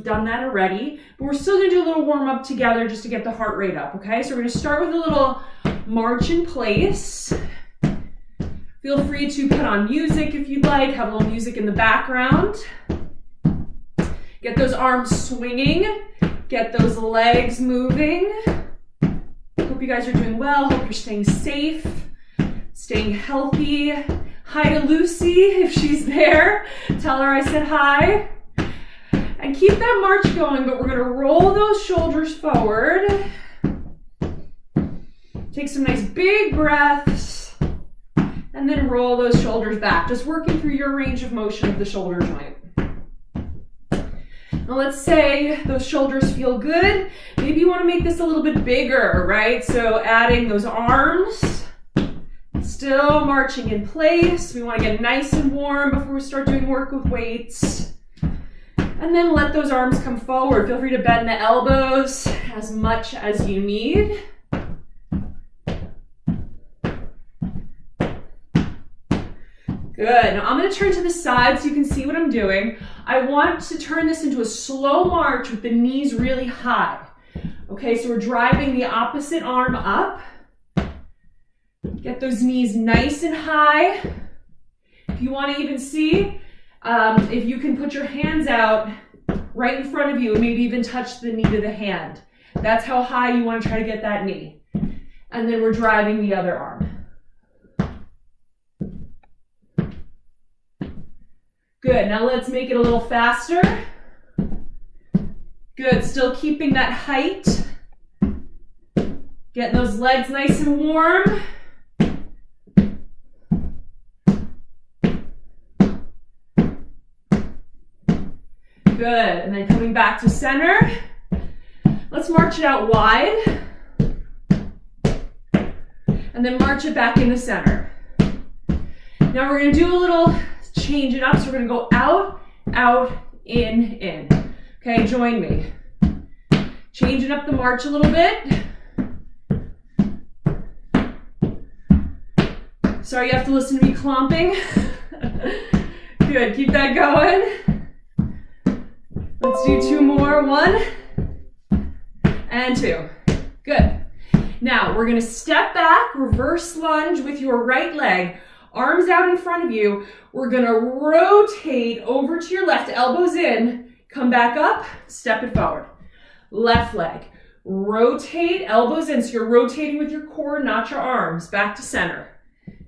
we've done that already, but we're still gonna do a little warm up together just to get the heart rate up, okay? So we're gonna start with a little march in place. Feel free to put on music if you'd like, have a little music in the background. Get those arms swinging, get those legs moving. Hope you guys are doing well, hope you're staying safe, staying healthy. Hi to Lucy, if she's there. Tell her I said hi. And keep that march going, but we're gonna roll those shoulders forward. Take some nice big breaths, and then roll those shoulders back. Just working through your range of motion of the shoulder joint. Now let's say those shoulders feel good. Maybe you wanna make this a little bit bigger, right? So adding those arms, still marching in place. We wanna get nice and warm before we start doing work with weights. And then let those arms come forward. Feel free to bend the elbows as much as you need. Good. Now I'm going to turn to the side so you can see what I'm doing. I want to turn this into a slow march with the knees really high. Okay, so we're driving the opposite arm up. Get those knees nice and high. If you want to even see, if you can put your hands out right in front of you and maybe even touch the knee to the hand. That's how high you want to try to get that knee. And then we're driving the other arm. Good, now let's make it a little faster. Good, still keeping that height. Getting those legs nice and warm. Good, and then coming back to center. Let's march it out wide. And then march it back into center. Now we're gonna do a little change it up. So we're gonna go out, out, in. Okay, join me. Changing up the march a little bit. Sorry, you have to listen to me clomping. Good, keep that going. Let's do two more. 1 and 2. Good. Now we're gonna step back, reverse lunge with your right leg. Arms out in front of you. We're gonna rotate over to your left, elbows in, come back up, step it forward. Left leg, rotate, elbows in, so you're rotating with your core, not your arms. Back to center.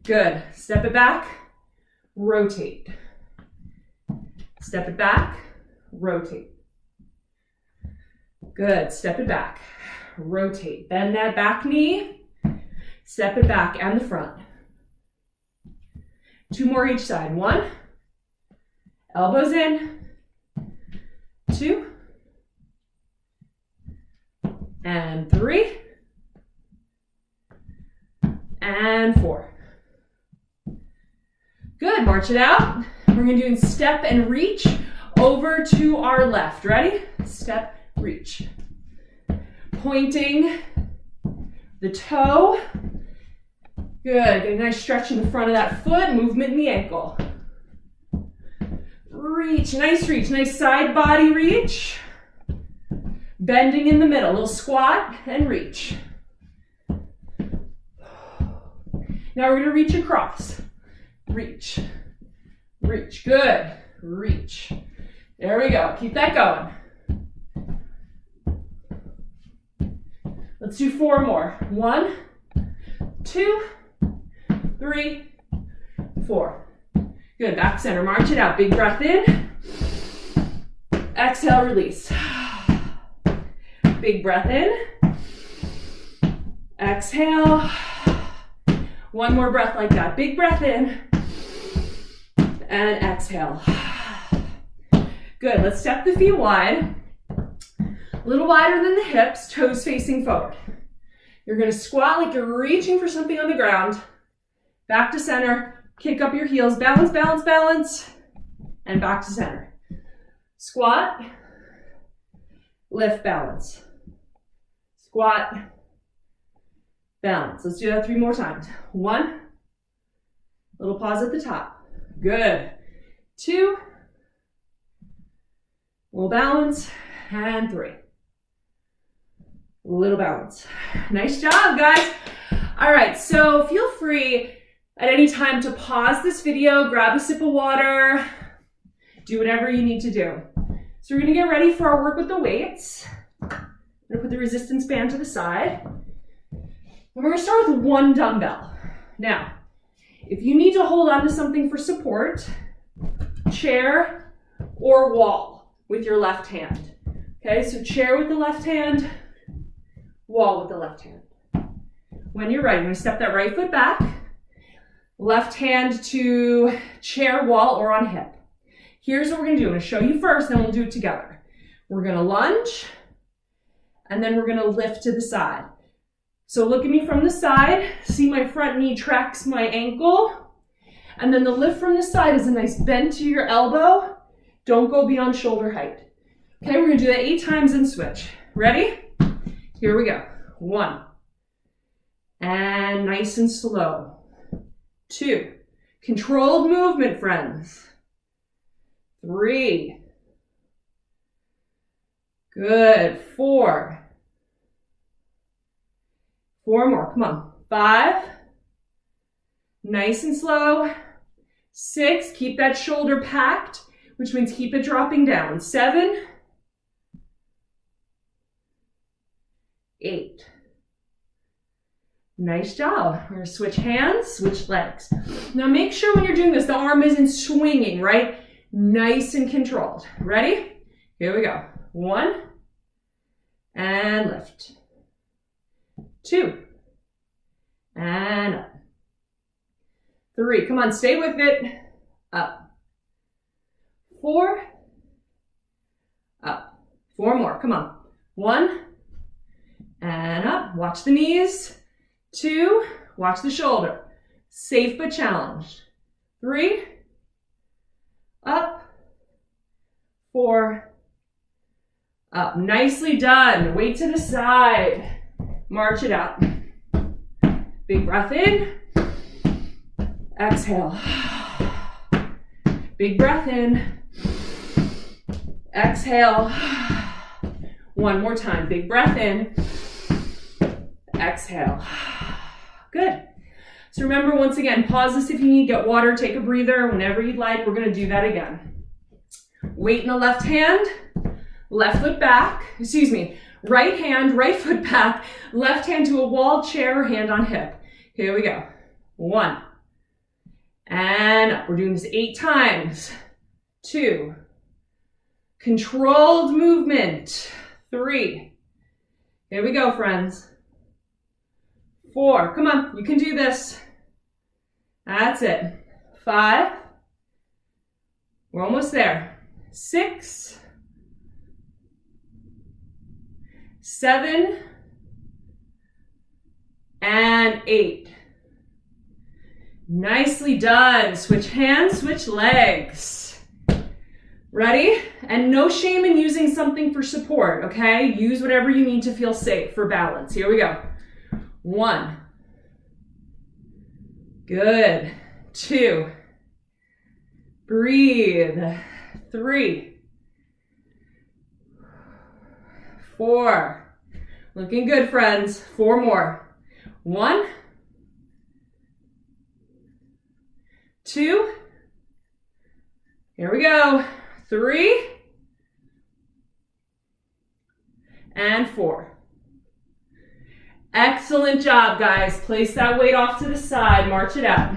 Good, step it back, rotate. Step it back, rotate. Good, step it back, rotate. Bend that back knee, step it back and the front. 2 more each side. 1, elbows in, 2, and 3, and 4. Good, march it out. We're gonna do step and reach over to our left. Ready? Step, reach. Pointing the toe. Good, get a nice stretch in the front of that foot, movement in the ankle. Reach, nice side body reach. Bending in the middle, little squat and reach. Now we're gonna reach across. Reach, reach, good, reach. There we go, keep that going. Let's do 4 more. 1, 2, 3, 4. Good, back center, march it out. Big breath in. Exhale, release. Big breath in. Exhale. 1 more breath like that. Big breath in. And exhale. Good, let's step the feet wide. A little wider than the hips, toes facing forward. You're gonna squat like you're reaching for something on the ground. Back to center, kick up your heels, balance, balance, balance, and back to center. Squat, lift, balance. Squat, balance. Let's do that 3 more times. 1, little pause at the top. Good. 2, little balance, and 3. Little balance. Nice job, guys. All right, so feel free at any time to pause this video, grab a sip of water, do whatever you need to do. So we're gonna get ready for our work with the weights. I'm gonna put the resistance band to the side. And we're gonna start with 1 dumbbell. Now, if you need to hold on to something for support, chair or wall with your left hand. Okay, so chair with the left hand, wall with the left hand. When you're ready, I'm gonna step that right foot back, left hand to chair, wall, or on hip. Here's what we're gonna do. I'm gonna show you first, then we'll do it together. We're gonna lunge, and then we're gonna lift to the side. So look at me from the side, see my front knee tracks my ankle, and then the lift from the side is a nice bend to your elbow. Don't go beyond shoulder height. Okay, we're gonna do that 8 times and switch. Ready? Here we go. 1. And nice and slow. 2. Controlled movement, friends. 3. Good. 4. 4 more. Come on. 5. Nice and slow. 6. Keep that shoulder packed, which means keep it dropping down. 7. 8. Nice job. We're gonna switch hands, switch legs. Now make sure when you're doing this, the arm isn't swinging, right? Nice and controlled. Ready? Here we go. 1, and lift. 2, and up. 3, come on, stay with it. Up. 4, up. 4 more, come on. 1, and up. Watch the knees. 2, watch the shoulder. Safe but challenged. 3, up. 4, up. Nicely done. Weight to the side. March it out. Big breath in. Exhale. Big breath in. Exhale. 1 more time. Big breath in. Exhale. Good. So remember, once again, pause this if you need, get water, take a breather, whenever you'd like. We're going to do that again. Weight in the left hand, left foot back, excuse me, right hand, right foot back, left hand to a wall, chair, hand on hip. Here we go. 1, and up. We're doing this 8 times. 2, controlled movement. 3, here we go, friends. 4, come on, you can do this. That's it. 5, we're almost there. 6, 7, and 8. Nicely done. Switch hands, switch legs. Ready? And no shame in using something for support, okay? Use whatever you need to feel safe for balance. Here we go. 1. Good. 2. Breathe. 3. 4. Looking good, friends. 4 more. 1. 2. Here we go. 3. And 4. Excellent job, guys. Place that weight off to the side. March it out.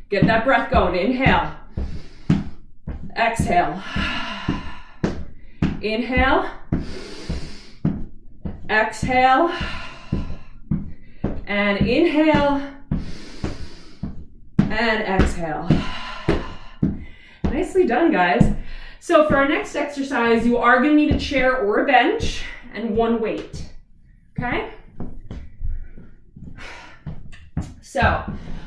Get that breath going. Inhale. Exhale. Inhale. Exhale. And inhale. And exhale. Nicely done, guys. So for our next exercise, you are going to need a chair or a bench and 1 weight. Okay? So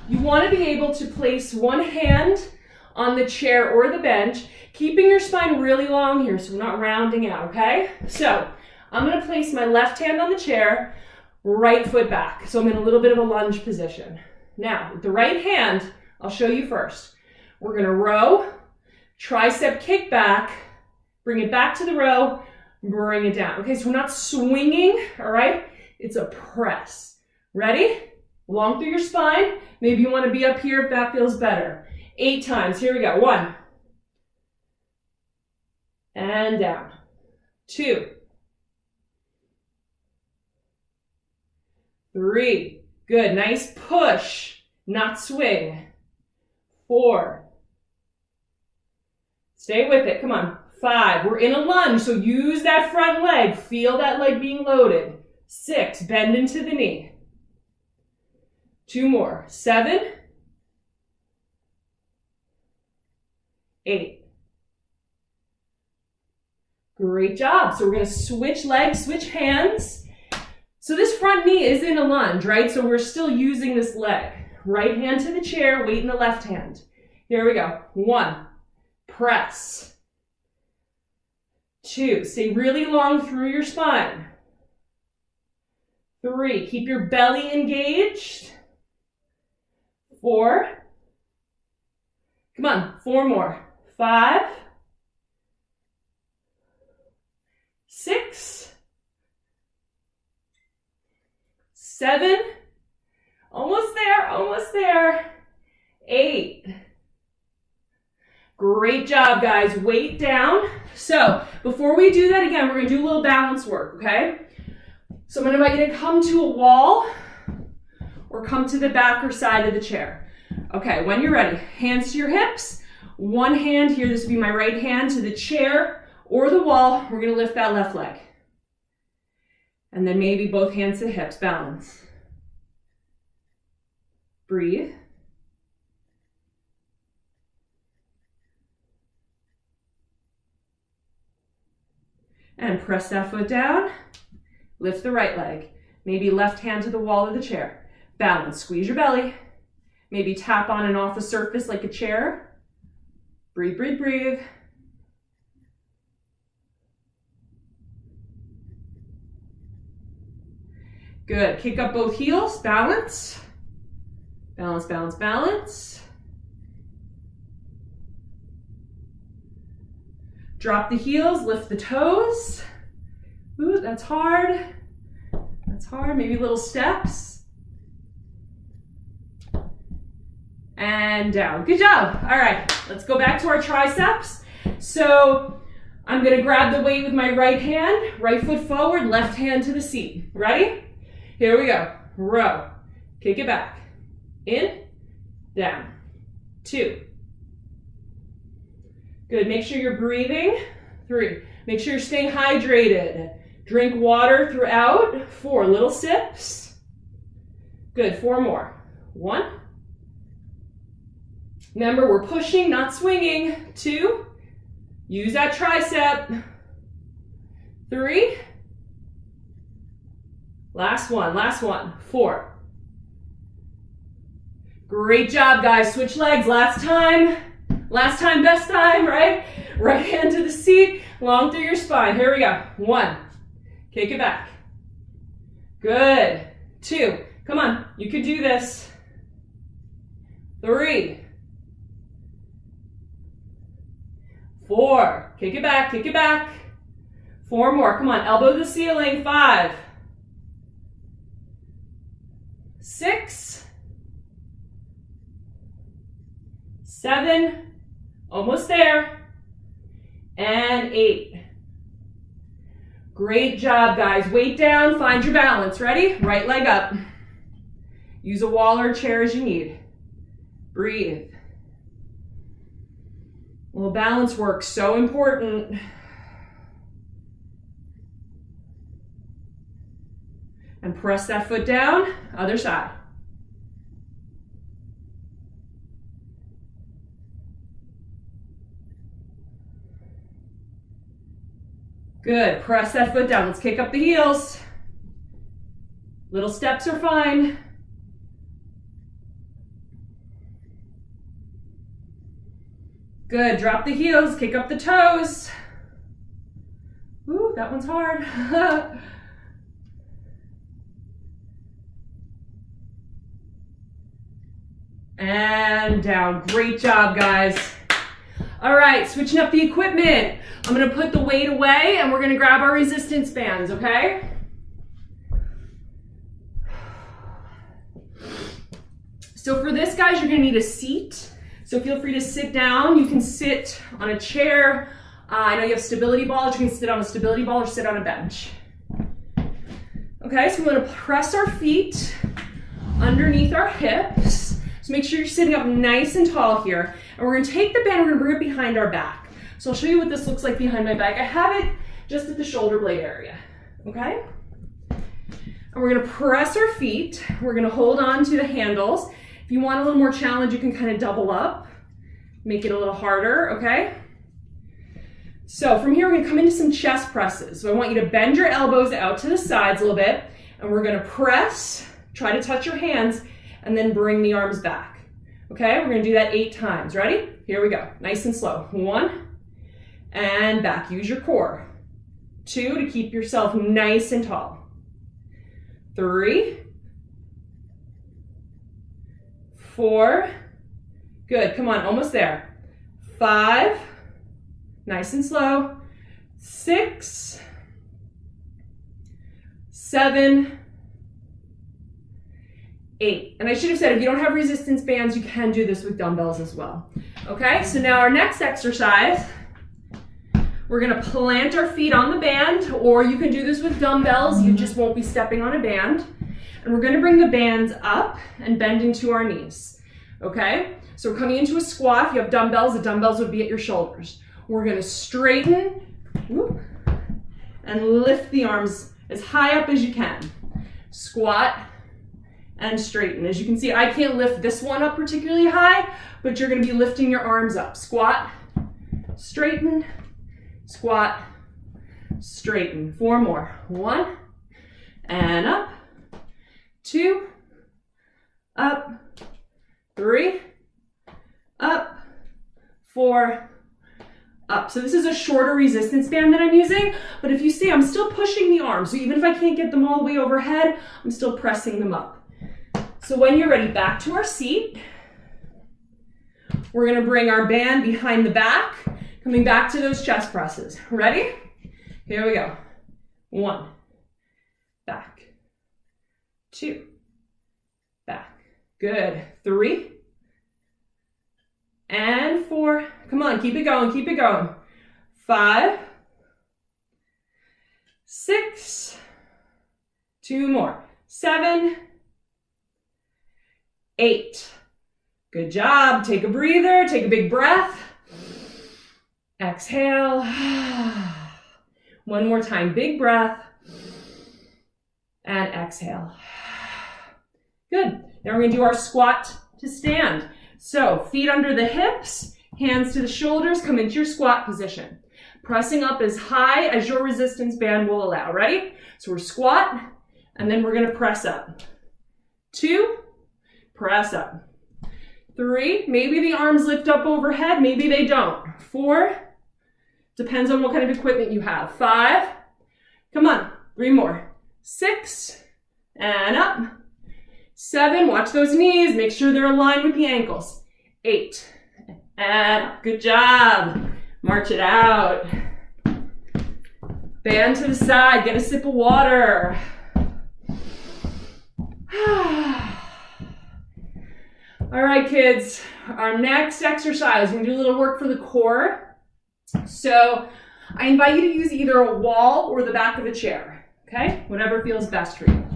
you want to be able to place 1 hand on the chair or the bench, keeping your spine really long here so we're not rounding out, okay? So I'm going to place my left hand on the chair, right foot back. So I'm in a little bit of a lunge position. Now, with the right hand, I'll show you first. We're going to row, tricep kick back, bring it back to the row, Bring it down. Okay, so we're not swinging, all right? It's a press. Ready? Long through your spine. Maybe you want to be up here if that feels better. 8 times. Here we go. 1. And down. 2. 3. Good. Nice push, not swing. 4. Stay with it. Come on. 5. We're in a lunge, so use that front leg. Feel that leg being loaded. 6. Bend into the knee. 2 more. 7. 8. Great job. So we're going to switch legs, switch hands. So this front knee is in a lunge, right? So we're still using this leg. Right hand to the chair, weight in the left hand. Here we go. 1. Press. 2, stay really long through your spine. 3, keep your belly engaged. 4, come on, 4 more. 5, 6, 7, almost there, 8. Great job, guys. Weight down. So before we do that again, we're going to do a little balance work, okay? So I'm going to come to a wall or come to the back or side of the chair. Okay, when you're ready, hands to your hips. One hand here, this would be my right hand, to the chair or the wall. We're going to lift that left leg. And then maybe both hands to the hips. Balance. Breathe. And press that foot down. Lift the right leg. Maybe left hand to the wall of the chair. Balance. Squeeze your belly. Maybe tap on and off the surface like a chair. Breathe, breathe, breathe. Good. Kick up both heels. Balance. Balance, balance, balance. Drop the heels, lift the toes. Ooh, that's hard. That's hard. Maybe little steps. And down. Good job. All right, let's go back to our triceps. So I'm going to grab the weight with my right hand, right foot forward, left hand to the seat. Ready? Here we go. Row. Kick it back. In, down. 2. Good, make sure you're breathing. 3, make sure you're staying hydrated. Drink water throughout. 4, little sips. Good, 4 more. 1. Remember, we're pushing, not swinging. 2, use that tricep. 3, last one. 4. Great job, guys. Switch legs, last time, best time, right? Right hand to the seat, long through your spine. Here we go. 1, kick it back. Good. 2, come on, you could do this. 3, 4, kick it back. 4 more, come on, elbow to the ceiling. 5, 6, 7, almost there, and 8. Great job, guys. Weight down, find your balance. Ready? Right leg up. Use a wall or a chair as you need. Breathe. A little balance work, so important. And press that foot down, other side. Good, press that foot down. Let's kick up the heels. Little steps are fine. Good, drop the heels, kick up the toes. Ooh, that one's hard. And down. Great job, guys. All right, switching up the equipment. I'm gonna put the weight away and we're gonna grab our resistance bands, okay? So for this, guys, you're gonna need a seat. So feel free to sit down. You can sit on a chair. I know you have stability balls. You can sit on a stability ball or sit on a bench. Okay, so we're gonna press our feet underneath our hips. So make sure you're sitting up nice and tall here. And we're gonna take the band, we're gonna bring it behind our back. So I'll show you what this looks like behind my back. I have it just at the shoulder blade area, okay? And we're gonna press our feet. We're gonna hold on to the handles. If you want a little more challenge, you can kind of double up, make it a little harder, okay? So from here, we're gonna come into some chest presses. So I want you to bend your elbows out to the sides a little bit, and we're gonna press, try to touch your hands, and then bring the arms back. Okay, we're gonna do that 8 times. Ready? Here we go, nice and slow. 1, and back, use your core. 2, to keep yourself nice and tall. 3, 4, good, come on, almost there. 5, nice and slow. 6, 7, 8. And I should have said, if you don't have resistance bands, you can do this with dumbbells as well. Okay, so now our next exercise, we're gonna plant our feet on the band, or you can do this with dumbbells, you just won't be stepping on a band. And we're gonna bring the bands up and bend into our knees, okay? So we're coming into a squat. If you have dumbbells, the dumbbells would be at your shoulders. We're gonna straighten, whoop, and lift the arms as high up as you can. Squat and straighten. As you can see, I can't lift this one up particularly high, but you're gonna be lifting your arms up. Squat, straighten, squat, straighten. 4 more. 1, and up. 2, up. 3, up. 4, up. So this is a shorter resistance band that I'm using, but if you see, I'm still pushing the arms. So even if I can't get them all the way overhead, I'm still pressing them up. So when you're ready, back to our seat. We're gonna bring our band behind the back, coming back to those chest presses. Ready? Here we go. 1, back. 2, back. Good. 3, and 4. Come on, keep it going, keep it going. 5, 6, 2 more. 7, 8. Good job. Take a breather, take a big breath. Exhale. 1 more time, big breath. And exhale. Good. Now we're gonna do our squat to stand. So feet under the hips, hands to the shoulders, come into your squat position. Pressing up as high as your resistance band will allow. Ready? So we're squat, and then we're gonna press up. 2, press up. 3, maybe the arms lift up overhead, maybe they don't. 4, depends on what kind of equipment you have. 5, come on, 3 more. 6, and up. 7, watch those knees, make sure they're aligned with the ankles. 8, and up. Good job. March it out. Band to the side, get a sip of water. All right, kids, our next exercise, we're gonna do a little work for the core. So I invite you to use either a wall or the back of a chair, okay? Whatever feels best for you.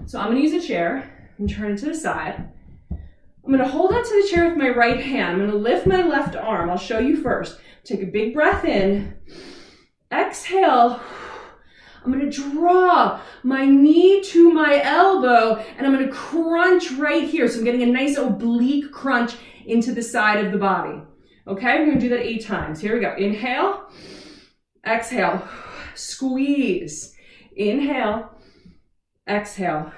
So I'm gonna use a chair and turn it to the side. I'm gonna hold onto the chair with my right hand. I'm gonna lift my left arm. I'll show you first. Take a big breath in. Exhale. I'm gonna draw my knee to my elbow and I'm gonna crunch right here. So I'm getting a nice oblique crunch into the side of the body. Okay, we're gonna do that 8 times. Here we go. Inhale, exhale, squeeze. Inhale, exhale.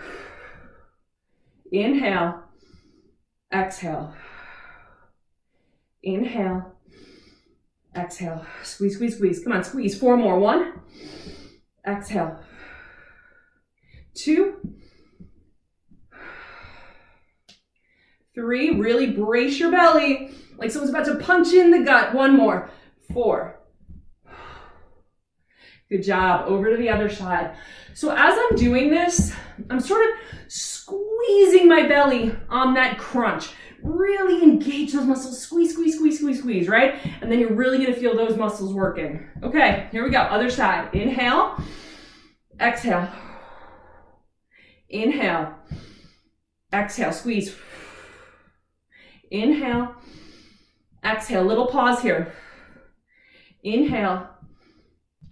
Inhale, exhale. Inhale, exhale. Squeeze, squeeze, squeeze. Come on, squeeze. 4 more. 1. Exhale. 2. 3, really brace your belly, like someone's about to punch in the gut. 1 more. 4. Good job. Over to the other side. So as I'm doing this, I'm sort of squeezing my belly on that crunch. Really engage those muscles. Squeeze, squeeze, squeeze, squeeze, squeeze, right? And then you're really going to feel those muscles working. Okay, here we go. Other side. Inhale. Exhale. Inhale. Exhale. Squeeze. Inhale. Exhale. Little pause here. Inhale.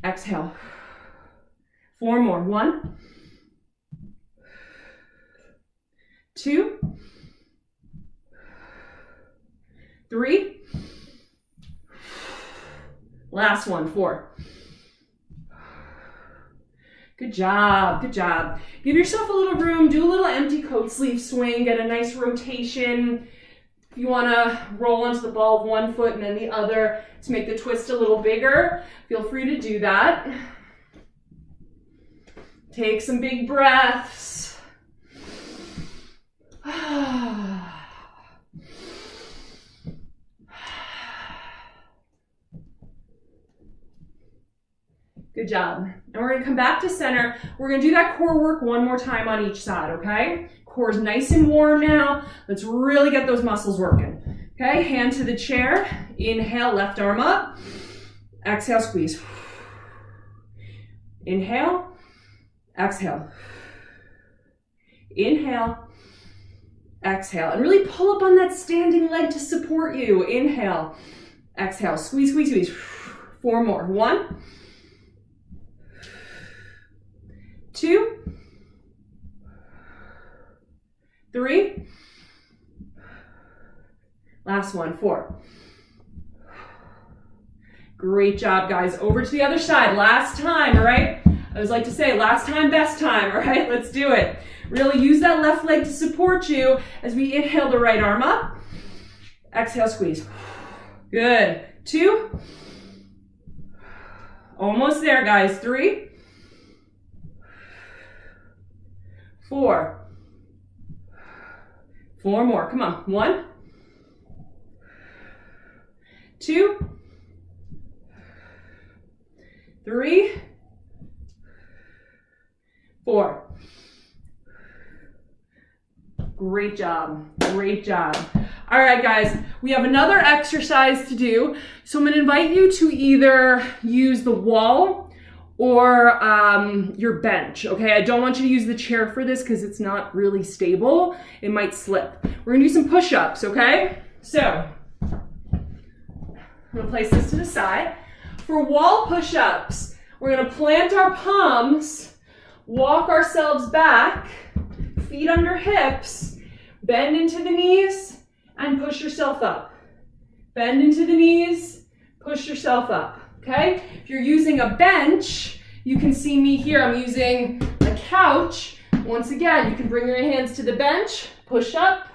Exhale. 4 more. 1. 2. 3. Last one. 4. Good job. Good job. Give yourself a little room. Do a little empty coat sleeve swing. Get a nice rotation. If you want to roll onto the ball of one foot and then the other to make the twist a little bigger, feel free to do that. Take some big breaths. Good job. And we're going to come back to center. We're going to do that core work one more time on each side, okay? Core is nice and warm now. Let's really get those muscles working. Okay, hand to the chair. Inhale, left arm up. Exhale, squeeze. Inhale. Exhale. Inhale. Exhale. And really pull up on that standing leg to support you. Inhale. Exhale. Squeeze, squeeze, squeeze. 4 more. 1. 2. 3. Last one. 4. Great job, guys. Over to the other side. Last time, all right? I always like to say, last time, best time, all right? Let's do it. Really use that left leg to support you as we inhale the right arm up. Exhale, squeeze. Good. 2. Almost there, guys. 3. 4. 4 more. Come on. 1. 2. 3. 4. Great job. Great job. All right, guys, we have another exercise to do. So I'm going to invite you to either use the wall or your bench, okay? I don't want you to use the chair for this because it's not really stable. It might slip. We're going to do some push-ups, okay? So I'm going to place this to the side. For wall push-ups, we're going to plant our palms, walk ourselves back, feet under hips, bend into the knees, and push yourself up. Bend into the knees, push yourself up, okay? If you're using a bench, you can see me here. I'm using a couch. Once again, you can bring your hands to the bench, push up,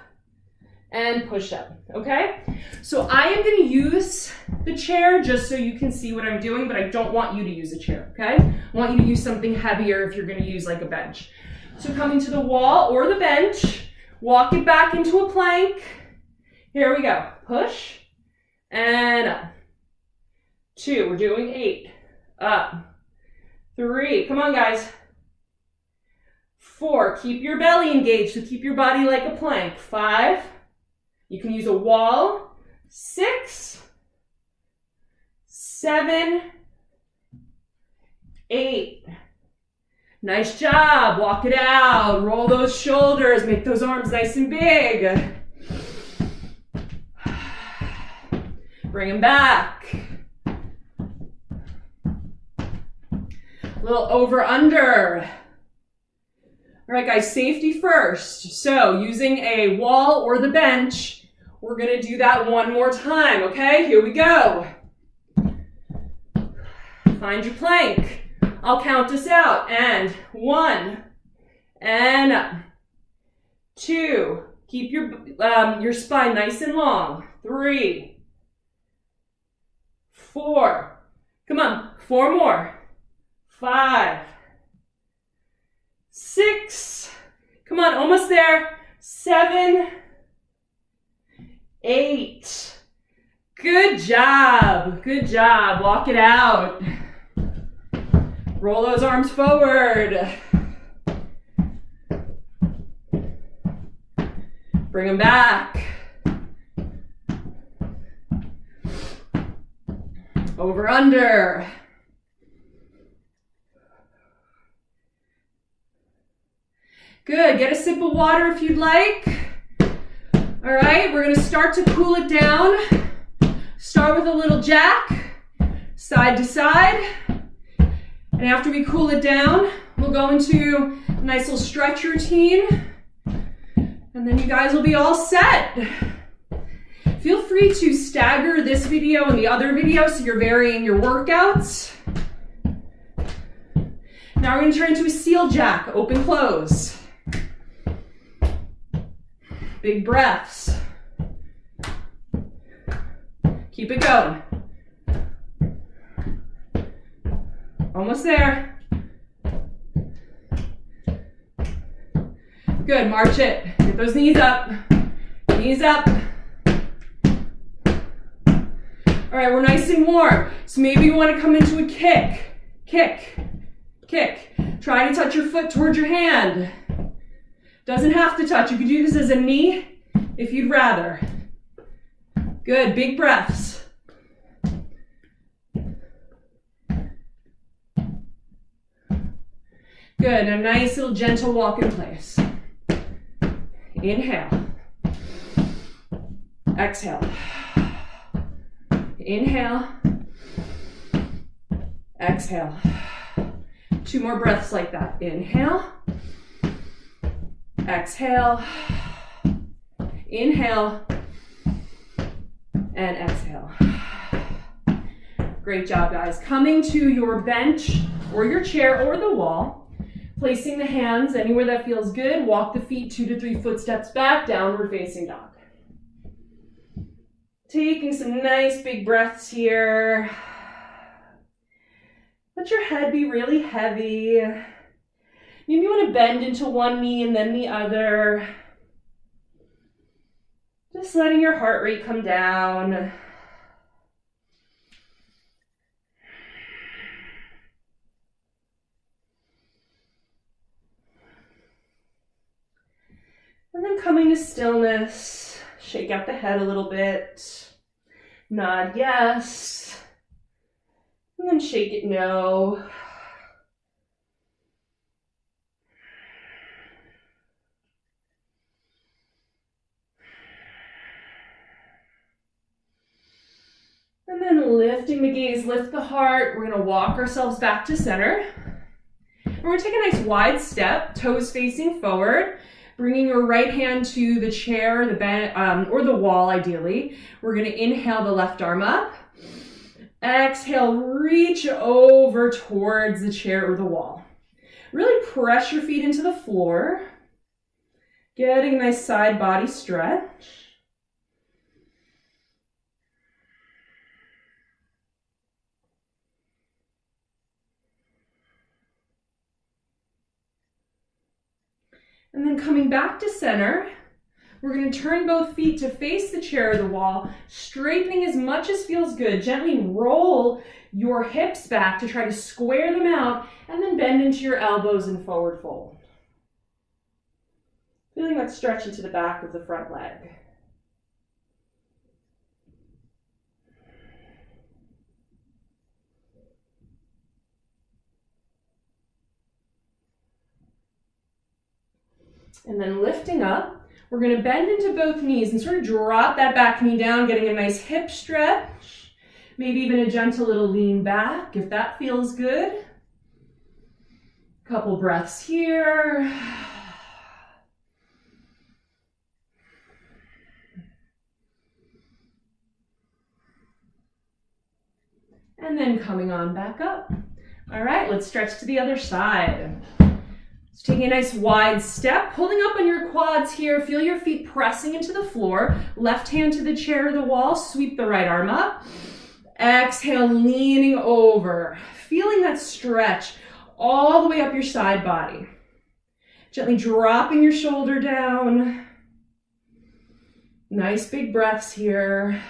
and push up, okay? So I am gonna use the chair just so you can see what I'm doing, but I don't want you to use a chair, okay? I want you to use something heavier if you're gonna use like a bench. So coming to the wall or the bench, walk it back into a plank. Here we go. Push and up. 2, we're doing 8. Up. 3, come on guys. 4, keep your belly engaged, so keep your body like a plank. 5, you can use a wall. 6, 7, 8. Nice job. Walk it out. Roll those shoulders. Make those arms nice and big. Bring them back. A little over under. All right, guys, safety first. So using a wall or the bench, we're going to do that one more time, okay? Here we go. Find your plank. I'll count us out. And 1, and up. 2, keep your spine nice and long. 3, 4, come on, 4 more. 5, 6, come on, almost there. 7, 8. Good job. Good job. Walk it out. Roll those arms forward. Bring them back. Over, under. Good. Get a sip of water if you'd like. All right, we're going to start to cool it down. Start with a little jack, side to side. And after we cool it down, we'll go into a nice little stretch routine. And then you guys will be all set. Feel free to stagger this video and the other video so you're varying your workouts. Now we're going to turn into a seal jack, open, close. Big breaths. Keep it going. Almost there. Good, march it. Get those knees up. Knees up. All right, we're nice and warm. So maybe you want to come into a kick. Kick. Kick. Try to touch your foot towards your hand. Doesn't have to touch. You could do this as a knee if you'd rather. Good, big breaths. Good, a nice little gentle walk in place. Inhale. Exhale. Inhale. Exhale. 2 more breaths like that. Inhale. Exhale. Inhale. And exhale. Great job, guys. Coming to your bench or your chair or the wall. Placing the hands anywhere that feels good. Walk the feet 2 to 3 footsteps back. Downward facing dog. Taking some nice big breaths here. Let your head be really heavy. Maybe you want to bend into one knee and then the other. Just letting your heart rate come down. And then coming to stillness. Shake out the head a little bit. Nod yes. And then shake it no. And then lifting the gaze, lift the heart. We're going to walk ourselves back to center. And we're going to take a nice wide step, toes facing forward. Bringing your right hand to the chair, the bed, or the wall, ideally. We're going to inhale the left arm up. Exhale, reach over towards the chair or the wall. Really press your feet into the floor. Getting a nice side body stretch. And then coming back to center, we're going to turn both feet to face the chair or the wall, straightening as much as feels good. Gently roll your hips back to try to square them out, and then bend into your elbows and forward fold. Feeling that stretch into the back of the front leg. And then lifting up, we're going to bend into both knees and sort of drop that back knee down, getting a nice hip stretch. Maybe even a gentle little lean back if that feels good. Couple breaths here. And then coming on back up. All right, let's stretch to the other side. So taking a nice wide step, pulling up on your quads here. Feel your feet pressing into the floor. Left hand to the chair or the wall. Sweep the right arm up. Exhale, leaning over. Feeling that stretch all the way up your side body. Gently dropping your shoulder down. Nice big breaths here.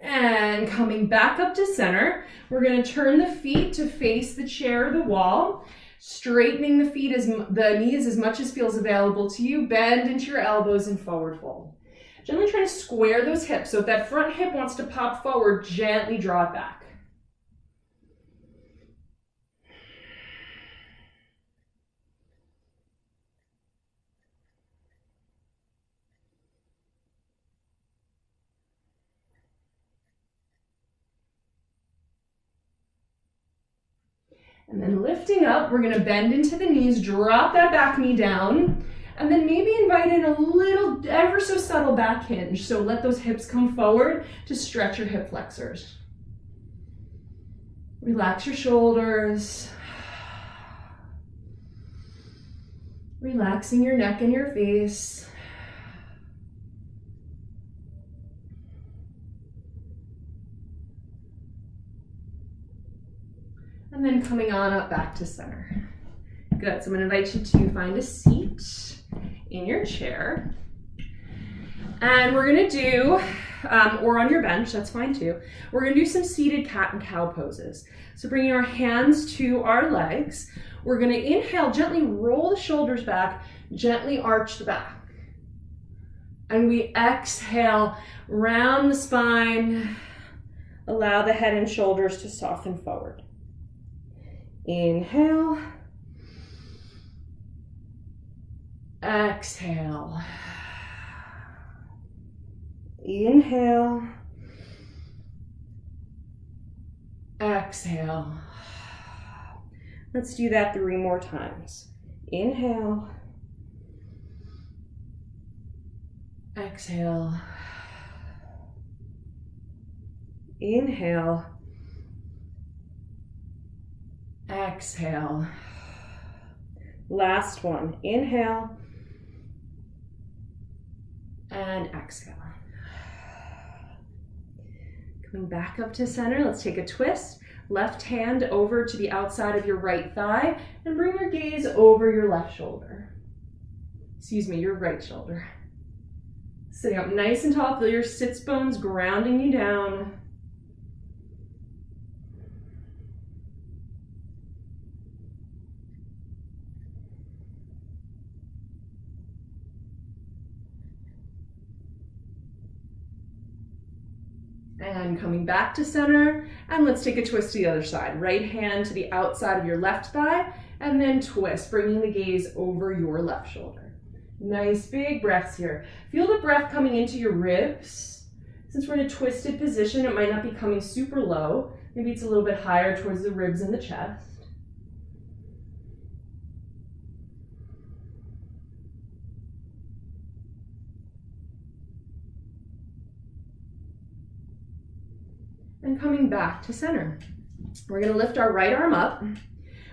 And coming back up to center, we're going to turn the feet to face the chair or the wall, straightening the feet the knees as much as feels available to you. Bend into your elbows and forward fold. Gently trying to square those hips. So if that front hip wants to pop forward, gently draw it back. And then lifting up, we're gonna bend into the knees, drop that back knee down, and then maybe invite in a little, ever so subtle back hinge. So let those hips come forward to stretch your hip flexors. Relax your shoulders. Relaxing your neck and your face. And then coming on up back to center. Good, so I'm gonna invite you to find a seat in your chair. And we're gonna do, or on your bench, that's fine too. We're gonna do some seated cat and cow poses. So bringing our hands to our legs, we're gonna inhale, gently roll the shoulders back, gently arch the back. And we exhale, round the spine, allow the head and shoulders to soften forward. Inhale, exhale, inhale, exhale. Let's do that 3 more times. Inhale, exhale, inhale, exhale. Last one. Inhale and exhale. Coming back up to center, let's take a twist. Left hand over to the outside of your right thigh and bring your gaze over your left shoulder. Excuse me, your right shoulder. Sitting up nice and tall, feel your sits bones grounding you down. And coming back to center, and let's take a twist to the other side. Right hand to the outside of your left thigh, and then twist, bringing the gaze over your left shoulder. Nice big breaths here. Feel the breath coming into your ribs. Since we're in a twisted position, it might not be coming super low. Maybe it's a little bit higher towards the ribs and the chest. And coming back to center. We're gonna lift our right arm up.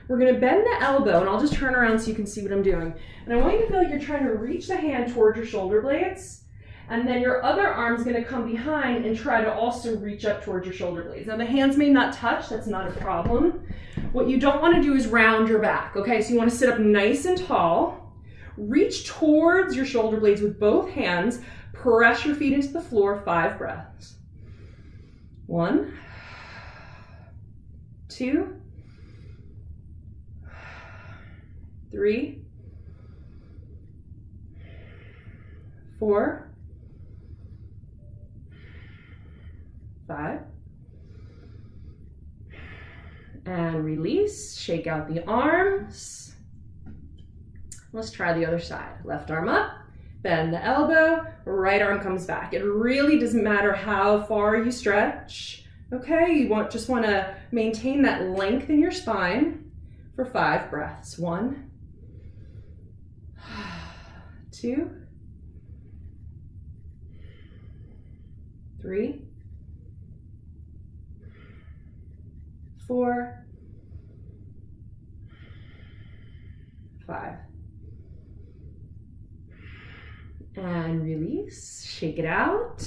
We're gonna bend the elbow, and I'll just turn around so you can see what I'm doing. And I want you to feel like you're trying to reach the hand towards your shoulder blades, and then your other arm's gonna come behind and try to also reach up towards your shoulder blades. Now the hands may not touch, that's not a problem. What you don't wanna do is round your back, okay? So you wanna sit up nice and tall, reach towards your shoulder blades with both hands, press your feet into the floor, 5 breaths. 1, 2, 3, 4, 5, and release. Shake out the arms. Let's try the other side. Left arm up, bend the elbow, right arm comes back. It really doesn't matter how far you stretch, okay? You just want to maintain that length in your spine for 5 breaths. 1, 2, 3, 4, 5. And release, shake it out.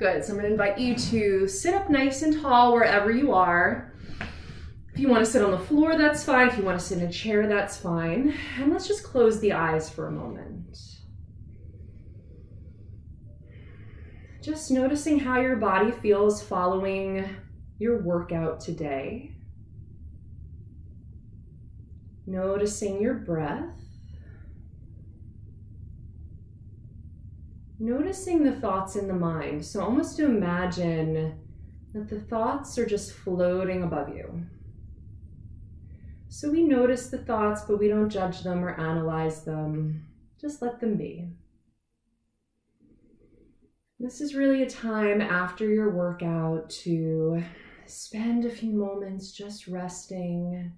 Good, so I'm gonna invite you to sit up nice and tall wherever you are. If you wanna sit on the floor, that's fine. If you wanna sit in a chair, that's fine. And let's just close the eyes for a moment. Just noticing how your body feels following your workout today. Noticing your breath. Noticing the thoughts in the mind. So almost to imagine that the thoughts are just floating above you. So we notice the thoughts, but we don't judge them or analyze them. Just let them be. This is really a time after your workout to spend a few moments just resting,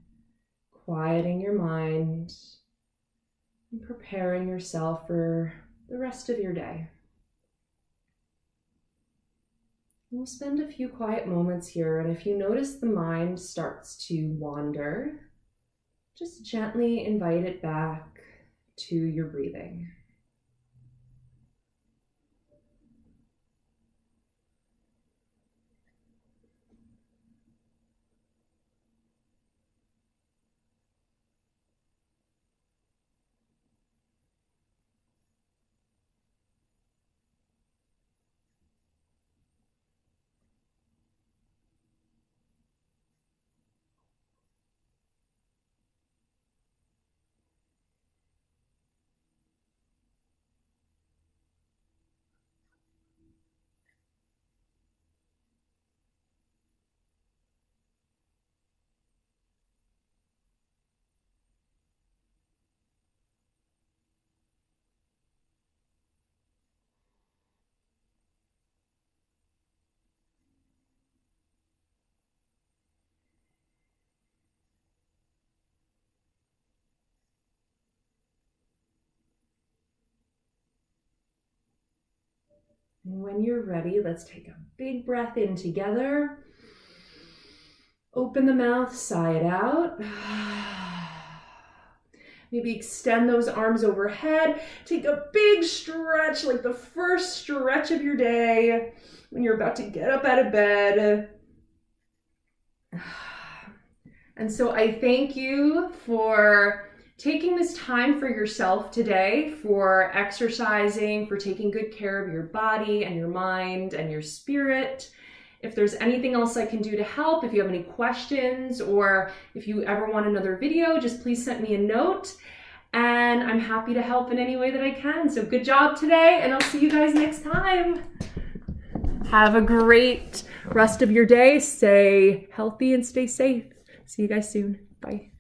quieting your mind, and preparing yourself for the rest of your day. We'll spend a few quiet moments here, and if you notice the mind starts to wander, just gently invite it back to your breathing. And when you're ready, let's take a big breath in together. Open the mouth, sigh it out. Maybe extend those arms overhead. Take a big stretch, like the first stretch of your day when you're about to get up out of bed. And so I thank you for taking this time for yourself today, for exercising, for taking good care of your body and your mind and your spirit. If there's anything else I can do to help, if you have any questions, or if you ever want another video, just please send me a note, and I'm happy to help in any way that I can. So good job today, and I'll see you guys next time. Have a great rest of your day. Stay healthy and stay safe. See you guys soon. Bye.